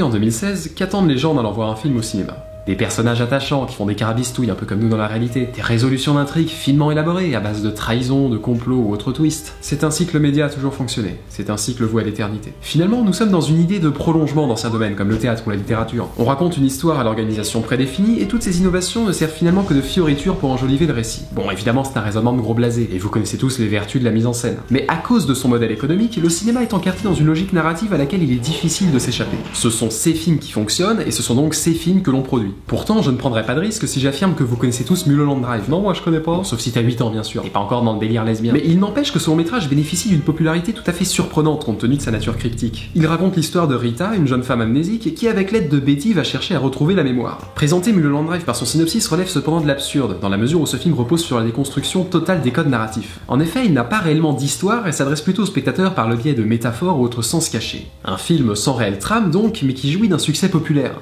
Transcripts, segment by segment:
en 2016, qu'attendent les gens en allant voir un film au cinéma? Des personnages attachants qui font des carabistouilles un peu comme nous dans la réalité, des résolutions d'intrigues finement élaborées à base de trahison, de complot ou autres twists. C'est ainsi que le média a toujours fonctionné, c'est ainsi que le voit l'éternité. Finalement, nous sommes dans une idée de prolongement d'anciens domaines comme le théâtre ou la littérature. On raconte une histoire à l'organisation prédéfinie et toutes ces innovations ne servent finalement que de fioritures pour enjoliver le récit. Bon, évidemment, c'est un raisonnement de gros blasé, et vous connaissez tous les vertus de la mise en scène. Mais à cause de son modèle économique, le cinéma est encarté dans une logique narrative à laquelle il est difficile de s'échapper. Ce sont ces films qui fonctionnent, et ce sont donc ces films que l'on produit. Pourtant, je ne prendrai pas de risque si j'affirme que vous connaissez tous Mulholland Drive. Non, moi je connais pas. Bon, sauf si t'as 8 ans, bien sûr. T'es pas encore dans le délire lesbien. Mais il n'empêche que ce long métrage bénéficie d'une popularité tout à fait surprenante compte tenu de sa nature cryptique. Il raconte l'histoire de Rita, une jeune femme amnésique, qui avec l'aide de Betty va chercher à retrouver la mémoire. Présenter Mulholland Drive par son synopsis relève cependant de l'absurde, dans la mesure où ce film repose sur la déconstruction totale des codes narratifs. En effet, il n'a pas réellement d'histoire et s'adresse plutôt au spectateur par le biais de métaphores ou autres sens cachés. Un film sans réelle trame donc, mais qui jouit d'un succès populaire.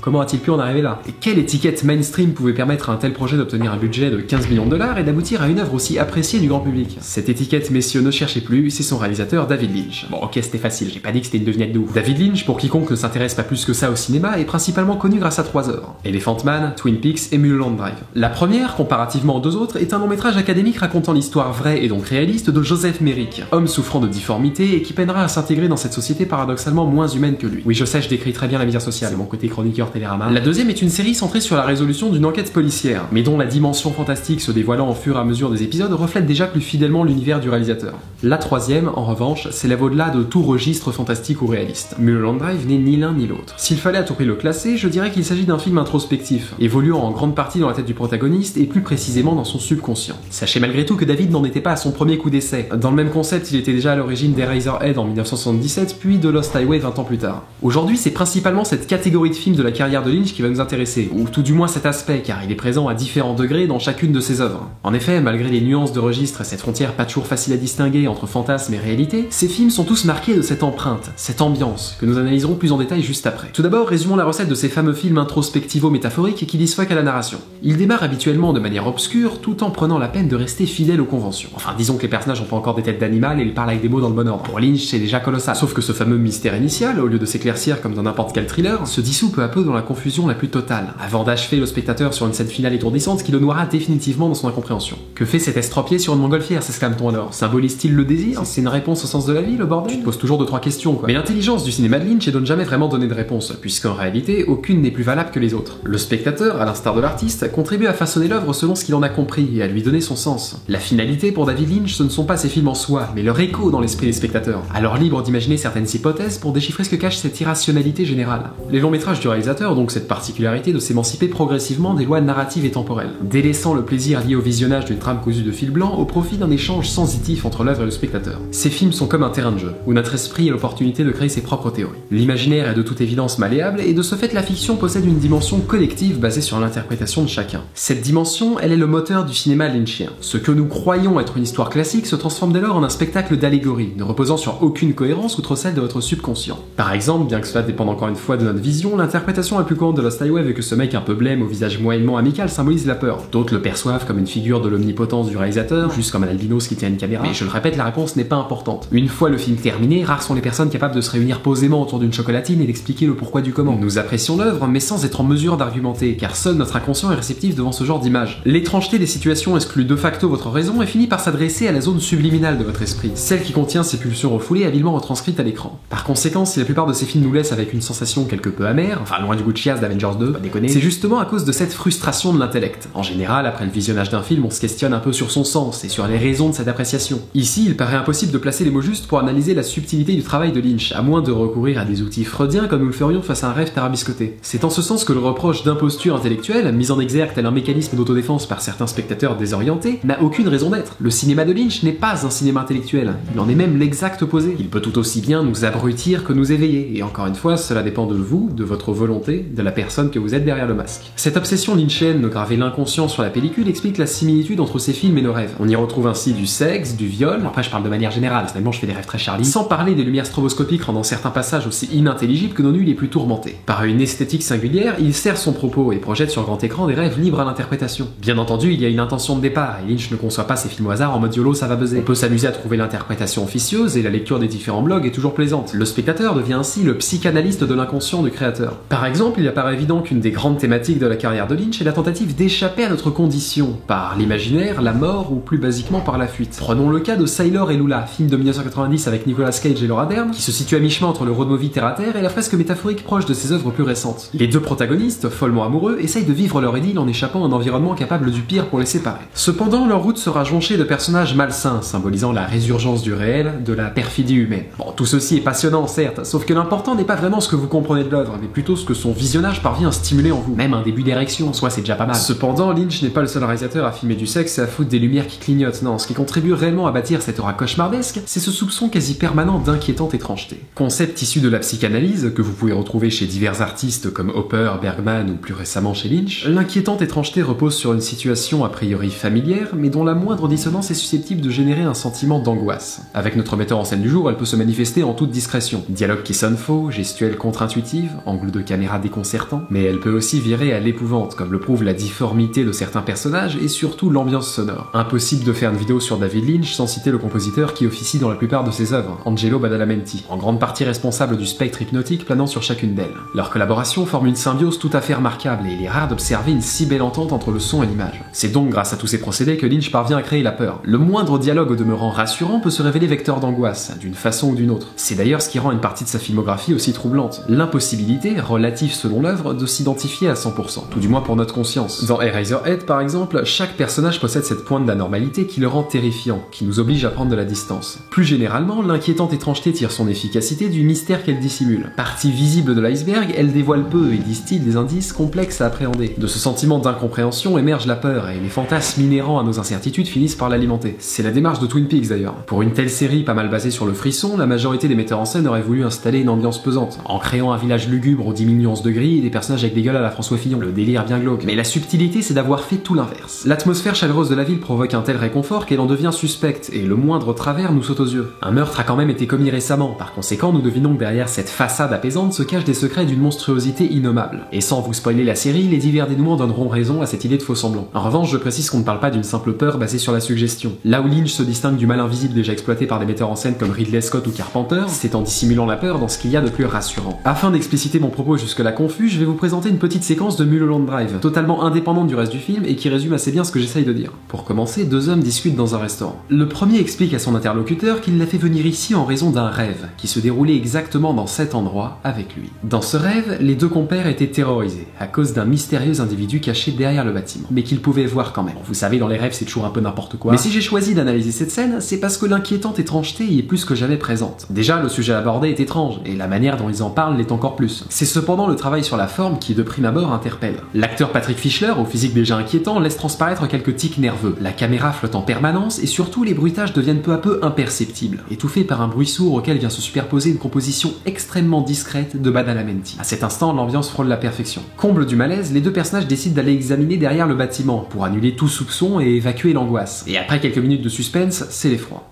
Comment a-t-il pu en arriver là? Et quelle étiquette mainstream pouvait permettre à un tel projet d'obtenir un budget de 15 millions de dollars et d'aboutir à une œuvre aussi appréciée du grand public? Cette étiquette, messieurs, ne cherchez plus, c'est son réalisateur David Lynch. Bon, ok, c'était facile, j'ai pas dit que c'était une devinette de ouf. David Lynch, pour quiconque ne s'intéresse pas plus que ça au cinéma, est principalement connu grâce à 3 œuvres: Elephant Man, Twin Peaks et Mulholland Drive. La première, comparativement aux 2 autres, est un long métrage académique racontant l'histoire vraie et donc réaliste de Joseph Merrick, homme souffrant de difformité et qui peinera à s'intégrer dans cette société paradoxalement moins humaine que lui. Oui, je sais, je décris très bien la misère sociale, c'est mon côté chroniqueur Télérama. La deuxième est une série centrée sur la résolution d'une enquête policière, mais dont la dimension fantastique se dévoilant au fur et à mesure des épisodes reflète déjà plus fidèlement l'univers du réalisateur. La troisième, en revanche, s'élève au-delà de tout registre fantastique ou réaliste. Mulholland Drive n'est ni l'un ni l'autre. S'il fallait à tout prix le classer, je dirais qu'il s'agit d'un film introspectif, évoluant en grande partie dans la tête du protagoniste et plus précisément dans son subconscient. Sachez malgré tout que David n'en était pas à son premier coup d'essai. Dans le même concept, il était déjà à l'origine d'Eraserhead en 1977, puis de Lost Highway 20 ans plus tard. Aujourd'hui, c'est principalement cette catégorie de films de la carrière de Lynch qui va nous intéresser, ou tout du moins cet aspect, car il est présent à différents degrés dans chacune de ses œuvres. En effet, malgré les nuances de registre et cette frontière pas toujours facile à distinguer entre fantasme et réalité, ces films sont tous marqués de cette empreinte, cette ambiance, que nous analyserons plus en détail juste après. Tout d'abord, résumons la recette de ces fameux films introspectivo-métaphoriques qui disent fuck à la narration. Ils démarrent habituellement de manière obscure, tout en prenant la peine de rester fidèles aux conventions. Enfin, disons que les personnages ont pas encore des têtes d'animal et ils parlent avec des mots dans le bon ordre. Pour Lynch, c'est déjà colossal. Sauf que ce fameux mystère initial, au lieu de s'éclaircir comme dans n'importe quel thriller, se dissout peu à peu dans la confusion la plus totale, avant d'achever le spectateur sur une scène finale étourdissante qui le noiera définitivement dans son incompréhension. Que fait cet estropié sur une montgolfière, s'exclame-t-on alors? Symbolise-t-il le désir? C'est une réponse au sens de la vie, le bordel? Tu te poses toujours 2-3 questions, quoi. Mais l'intelligence du cinéma de Lynch ne donne jamais vraiment donné de réponse, puisqu'en réalité, aucune n'est plus valable que les autres. Le spectateur, à l'instar de l'artiste, contribue à façonner l'œuvre selon ce qu'il en a compris et à lui donner son sens. La finalité pour David Lynch, ce ne sont pas ses films en soi, mais leur écho dans l'esprit des spectateurs, alors libre d'imaginer certaines hypothèses pour déchiffrer ce que cache cette irrationalité générale. Les longs métrages du réalisateur ont donc cette particularité de s'émanciper progressivement des lois narratives et temporelles, délaissant le plaisir lié au visionnage d'une trame cousue de fil blanc au profit d'un échange sensitif entre l'œuvre et le spectateur. Ces films sont comme un terrain de jeu, où notre esprit a l'opportunité de créer ses propres théories. L'imaginaire est de toute évidence malléable, et de ce fait la fiction possède une dimension collective basée sur l'interprétation de chacun. Cette dimension, elle est le moteur du cinéma lynchien. Ce que nous croyons être une histoire classique se transforme dès lors en un spectacle d'allégorie, ne reposant sur aucune cohérence outre celle de votre subconscient. Par exemple, bien que cela dépende encore une fois de notre vision, l'interprétation la plus courante de Lost Highway veut que ce mec un peu blême au visage moyennement amical symbolise la peur. D'autres le perçoivent comme une figure de l'omnipotence du réalisateur, juste comme un albinos qui tient une caméra. Mais je le répète, la réponse n'est pas importante. Une fois le film terminé, rares sont les personnes capables de se réunir posément autour d'une chocolatine et d'expliquer le pourquoi du comment. Nous apprécions l'œuvre, mais sans être en mesure d'argumenter, car seul notre inconscient est réceptif devant ce genre d'image. L'étrangeté des situations exclut de facto votre raison et finit par s'adresser à la zone subliminale de votre esprit, celle qui contient ces pulsions refoulées habilement retranscrites à l'écran. Par conséquent, si la plupart de ces films nous laissent avec une sensation quelque peu amère, enfin loin du goût de chiasse d'Avengers 2, pas déconner, c'est justement à cause de cette frustration de l'intellect. En général, après le visionnage d'un film, on se questionne un peu sur son sens et sur les raisons de cette appréciation. Ici, il paraît impossible de placer les mots justes pour analyser la subtilité du travail de Lynch, à moins de recourir à des outils freudiens comme nous le ferions face à un rêve tarabiscoté. C'est en ce sens que le reproche d'imposture intellectuelle, mise en exergue tel un mécanisme d'autodéfense par certains spectateurs désorientés, n'a aucune raison d'être. Le cinéma de Lynch n'est pas un cinéma intellectuel, il en est même l'exact opposé. Il peut tout aussi bien nous abrutir que nous éveiller, et encore une fois, cela dépend de vous, de votre volonté volonté de la personne que vous êtes derrière le masque. Cette obsession lynchienne de graver l'inconscient sur la pellicule explique la similitude entre ces films et nos rêves. On y retrouve ainsi du sexe, du viol, après je parle de manière générale, finalement je fais des rêves très Charlie, sans parler des lumières stroboscopiques rendant certains passages aussi inintelligibles que nos nuits les plus tourmentées. Par une esthétique singulière, il sert son propos et projette sur grand écran des rêves libres à l'interprétation. Bien entendu, il y a une intention de départ, et Lynch ne conçoit pas ses films au hasard en mode YOLO ça va buzzer. On peut s'amuser à trouver l'interprétation officieuse et la lecture des différents blogs est toujours plaisante. Le spectateur devient ainsi le psychanalyste de l'inconscient du créateur. Par exemple, il apparaît évident qu'une des grandes thématiques de la carrière de Lynch est la tentative d'échapper à notre condition, par l'imaginaire, la mort ou plus basiquement par la fuite. Prenons le cas de Sailor et Lula, film de 1990 avec Nicolas Cage et Laura Dern, qui se situe à mi-chemin entre le road movie terre à terre et la fresque métaphorique proche de ses œuvres plus récentes. Les deux protagonistes, follement amoureux, essayent de vivre leur idylle en échappant à un environnement capable du pire pour les séparer. Cependant, leur route sera jonchée de personnages malsains, symbolisant la résurgence du réel, de la perfidie humaine. Bon, tout ceci est passionnant, certes, sauf que l'important n'est pas vraiment ce que vous comprenez de l'œuvre, mais plutôt ce que son visionnage parvient à stimuler en vous. Même un début d'érection, soit c'est déjà pas mal. Cependant, Lynch n'est pas le seul réalisateur à filmer du sexe et à foutre des lumières qui clignotent. Non, ce qui contribue réellement à bâtir cette aura cauchemardesque, c'est ce soupçon quasi permanent d'inquiétante étrangeté. Concept issu de la psychanalyse, que vous pouvez retrouver chez divers artistes comme Hopper, Bergman ou plus récemment chez Lynch, l'inquiétante étrangeté repose sur une situation a priori familière, mais dont la moindre dissonance est susceptible de générer un sentiment d'angoisse. Avec notre metteur en scène du jour, elle peut se manifester en toute discrétion. Dialogue qui sonne faux, gestuelle contre-intuitive, angle de caméra déconcertant, mais elle peut aussi virer à l'épouvante, comme le prouve la difformité de certains personnages et surtout l'ambiance sonore. Impossible de faire une vidéo sur David Lynch sans citer le compositeur qui officie dans la plupart de ses œuvres, Angelo Badalamenti, en grande partie responsable du spectre hypnotique planant sur chacune d'elles. Leur collaboration forme une symbiose tout à fait remarquable et il est rare d'observer une si belle entente entre le son et l'image. C'est donc grâce à tous ces procédés que Lynch parvient à créer la peur. Le moindre dialogue au demeurant rassurant peut se révéler vecteur d'angoisse, d'une façon ou d'une autre. C'est d'ailleurs ce qui rend une partie de sa filmographie aussi troublante. L'impossibilité, relative selon l'œuvre, de s'identifier à 100%, tout du moins pour notre conscience. Dans Eraserhead par exemple, chaque personnage possède cette pointe d'anormalité qui le rend terrifiant, qui nous oblige à prendre de la distance. Plus généralement, l'inquiétante étrangeté tire son efficacité du mystère qu'elle dissimule. Partie visible de l'iceberg, elle dévoile peu et distille des indices complexes à appréhender. De ce sentiment d'incompréhension émerge la peur et les fantasmes inhérents à nos incertitudes finissent par l'alimenter. C'est la démarche de Twin Peaks d'ailleurs. Pour une telle série pas mal basée sur le frisson, la majorité des metteurs en scène auraient voulu installer une ambiance pesante, en créant un village lugubre aux 10 000 nuances de gris et des personnages avec des gueules à la François Fillon, le délire bien glauque. Mais la subtilité, c'est d'avoir fait tout l'inverse. L'atmosphère chaleureuse de la ville provoque un tel réconfort qu'elle en devient suspecte, et le moindre travers nous saute aux yeux. Un meurtre a quand même été commis récemment, par conséquent nous devinons que derrière cette façade apaisante se cachent des secrets d'une monstruosité innommable. Et sans vous spoiler la série, les divers dénouements donneront raison à cette idée de faux semblant. En revanche, je précise qu'on ne parle pas d'une simple peur basée sur la suggestion. Là où Lynch se distingue du mal invisible déjà exploité par des metteurs en scène comme Ridley Scott ou Carpenter, c'est en dissimulant la peur dans ce qu'il y a de plus rassurant. Afin d'expliciter mon propos jusque-là confus, je vais vous présenter une petite séquence de Mulholland Drive, totalement indépendante du reste du film et qui résume assez bien ce que j'essaye de dire. Pour commencer, deux hommes discutent dans un restaurant. Le premier explique à son interlocuteur qu'il l'a fait venir ici en raison d'un rêve, qui se déroulait exactement dans cet endroit avec lui. Dans ce rêve, les deux compères étaient terrorisés, à cause d'un mystérieux individu caché derrière le bâtiment, mais qu'ils pouvaient voir quand même. Vous savez, dans les rêves, c'est toujours un peu n'importe quoi. Mais si j'ai choisi d'analyser cette scène, c'est parce que l'inquiétante étrangeté y est plus que jamais présente. Déjà, le sujet abordé est étrange, et la manière dont ils en parlent l'est encore plus. C'est cependant le travail sur la forme qui, de prime abord, interpelle. L'acteur Patrick Fischler, au physique déjà inquiétant, laisse transparaître quelques tics nerveux. La caméra flotte en permanence, et surtout les bruitages deviennent peu à peu imperceptibles, étouffés par un bruit sourd auquel vient se superposer une composition extrêmement discrète de Badalamenti. À cet instant, l'ambiance frôle la perfection. Comble du malaise, les deux personnages décident d'aller examiner derrière le bâtiment, pour annuler tout soupçon et évacuer l'angoisse. Et après quelques minutes de suspense, c'est l'effroi.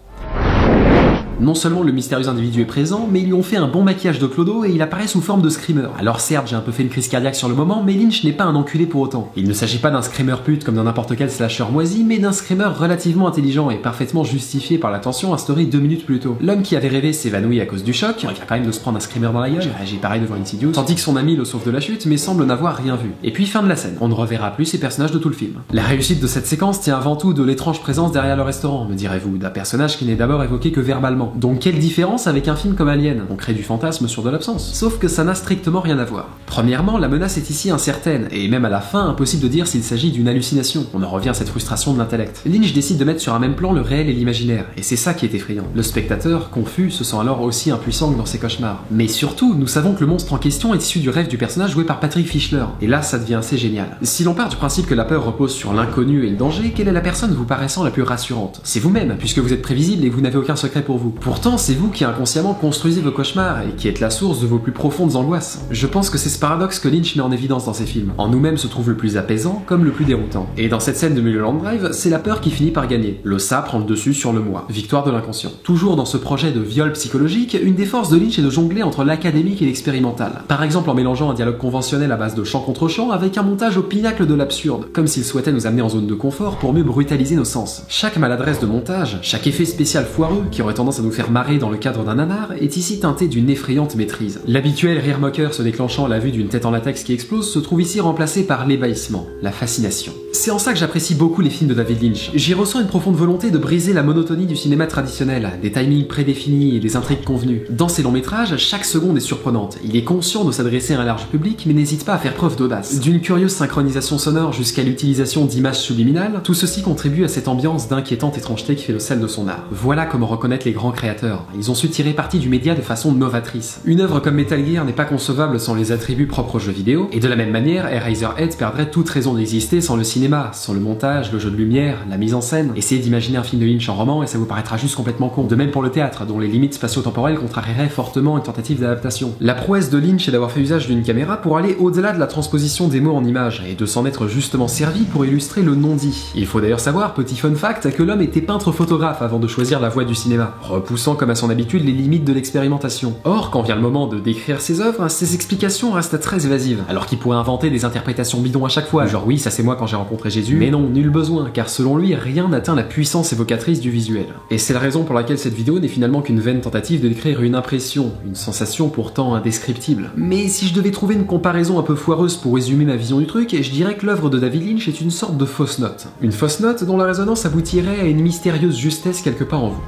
Non seulement le mystérieux individu est présent, mais ils lui ont fait un bon maquillage de clodo et il apparaît sous forme de screamer. Alors certes, j'ai un peu fait une crise cardiaque sur le moment, mais Lynch n'est pas un enculé pour autant. Il ne s'agit pas d'un screamer pute comme dans n'importe quel slasher moisi, mais d'un screamer relativement intelligent et parfaitement justifié par la tension instaurée 2 minutes plus tôt. L'homme qui avait rêvé s'évanouit à cause du choc, il vient quand même de se prendre un screamer dans la gueule, j'ai pareil devant Insidious, tandis que son ami le sauve de la chute, mais semble n'avoir rien vu. Et puis fin de la scène, on ne reverra plus ces personnages de tout le film. La réussite de cette séquence tient avant tout de l'étrange présence derrière le restaurant, me direz-vous, d'un personnage qui n'est d'abord évoqué que verbalement. Donc quelle différence avec un film comme Alien, on crée du fantasme sur de l'absence. Sauf que ça n'a strictement rien à voir. Premièrement, la menace est ici incertaine, et même à la fin, impossible de dire s'il s'agit d'une hallucination. On en revient à cette frustration de l'intellect. Lynch décide de mettre sur un même plan le réel et l'imaginaire, et c'est ça qui est effrayant. Le spectateur, confus, se sent alors aussi impuissant que dans ses cauchemars. Mais surtout, nous savons que le monstre en question est issu du rêve du personnage joué par Patrick Fischler, et là ça devient assez génial. Si l'on part du principe que la peur repose sur l'inconnu et le danger, quelle est la personne vous paraissant la plus rassurante? C'est vous-même, puisque vous êtes prévisible et que vous n'avez aucun secret pour vous. Pourtant, c'est vous qui inconsciemment construisez vos cauchemars et qui êtes la source de vos plus profondes angoisses. Je pense que c'est ce paradoxe que Lynch met en évidence dans ses films. En nous-mêmes se trouve le plus apaisant comme le plus déroutant. Et dans cette scène de Mulholland Drive, c'est la peur qui finit par gagner. Le ça prend le dessus sur le moi. Victoire de l'inconscient. Toujours dans ce projet de viol psychologique, une des forces de Lynch est de jongler entre l'académique et l'expérimental. Par exemple en mélangeant un dialogue conventionnel à base de chant contre chant avec un montage au pinacle de l'absurde, comme s'il souhaitait nous amener en zone de confort pour mieux brutaliser nos sens. Chaque maladresse de montage, chaque effet spécial foireux qui aurait tendance à nous faire marrer dans le cadre d'un nanar est ici teinté d'une effrayante maîtrise. L'habituel rire moqueur se déclenchant à la vue d'une tête en latex qui explose se trouve ici remplacé par l'ébahissement, la fascination. C'est en ça que j'apprécie beaucoup les films de David Lynch. J'y ressens une profonde volonté de briser la monotonie du cinéma traditionnel, des timings prédéfinis et des intrigues convenues. Dans ses longs métrages, chaque seconde est surprenante. Il est conscient de s'adresser à un large public, mais n'hésite pas à faire preuve d'audace. D'une curieuse synchronisation sonore jusqu'à l'utilisation d'images subliminales, tout ceci contribue à cette ambiance d'inquiétante étrangeté qui fait le sel de son art. Voilà comment reconnaître les grands créateurs. Ils ont su tirer parti du média de façon novatrice. Une œuvre comme Metal Gear n'est pas concevable sans les attributs propres aux jeux vidéo, et de la même manière, Eraserhead perdrait toute raison d'exister sans le cinéma, sans le montage, le jeu de lumière, la mise en scène. Essayez d'imaginer un film de Lynch en roman et ça vous paraîtra juste complètement con. De même pour le théâtre, dont les limites spatio-temporelles contrarieraient fortement une tentative d'adaptation. La prouesse de Lynch est d'avoir fait usage d'une caméra pour aller au-delà de la transposition des mots en images, et de s'en être justement servi pour illustrer le non-dit. Il faut d'ailleurs savoir, petit fun fact, que l'homme était peintre-photographe avant de choisir la voie du cinéma, repoussant comme à son habitude les limites de l'expérimentation. Or, quand vient le moment de décrire ses œuvres, ses explications restent très évasives, alors qu'il pourrait inventer des interprétations bidons à chaque fois, genre oui, ça c'est moi quand j'ai rencontré Jésus, mais non, nul besoin, car selon lui, rien n'atteint la puissance évocatrice du visuel. Et c'est la raison pour laquelle cette vidéo n'est finalement qu'une vaine tentative de décrire une impression, une sensation pourtant indescriptible. Mais si je devais trouver une comparaison un peu foireuse pour résumer ma vision du truc, je dirais que l'œuvre de David Lynch est une sorte de fausse note. Une fausse note dont la résonance aboutirait à une mystérieuse justesse quelque part en vous.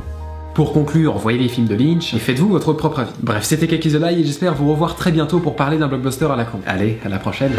Pour conclure, voyez les films de Lynch et faites-vous votre propre avis. Bref, c'était Keki The Lie et j'espère vous revoir très bientôt pour parler d'un blockbuster à la con. Allez, à la prochaine.